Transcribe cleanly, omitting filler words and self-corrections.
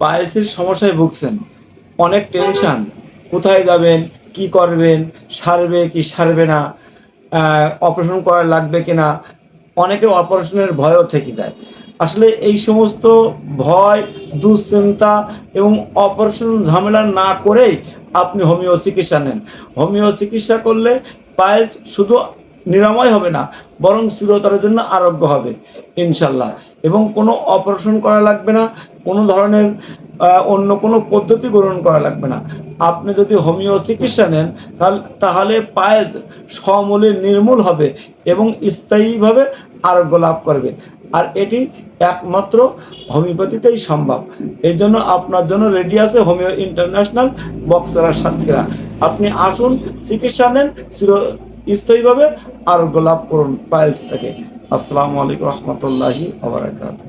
পাইলসের সমস্যায় ভুগছেন, অনেক টেনশন, কোথায় যাবেন, কি করবেন, সারবে কি সারবে না, অপারেশন করা লাগবে কিনা, অনেকের অপারেশনের ভয়ও থেকে যায়। আসলে এই সমস্ত ভয়, দুশ্চিন্তা এবং অপারেশন ঝামেলা না করেই আপনি হোমিও চিকিৎসা নেন। হোমিও চিকিৎসা করলে পাইলস শুধু নিরাময় হবে না, বরং চিরতরের জন্য আরোগ্য হবে ইনশাল্লাহ। এবং কোনো অপারেশন করা লাগবে না, কোনো ধরনের অন্য কোনো পদ্ধতি গ্রহণ করা লাগবে না। আপনি যদি হোমিও চিকিৎসা নেন তাহলে পাইলস সমূলে নির্মূল হবে এবং স্থায়ীভাবে আরোগ্য লাভ করবে। আর এটি একমাত্র হোমিওপ্যাথিতেই সম্ভব। এই জন্য আপনার জন্য রেডি আছে হোমিও ইন্টারন্যাশনাল, বক্সারা, সাতক্ষীরা। আপনি আসুন, চিকিৎসা নেন, স্থায়ীভাবে আরোগ্য লাভ করুন পাইলস থেকে। আসসালামু আলাইকুম রহমতুল্লাহি ওয়া বারাকাতুহু।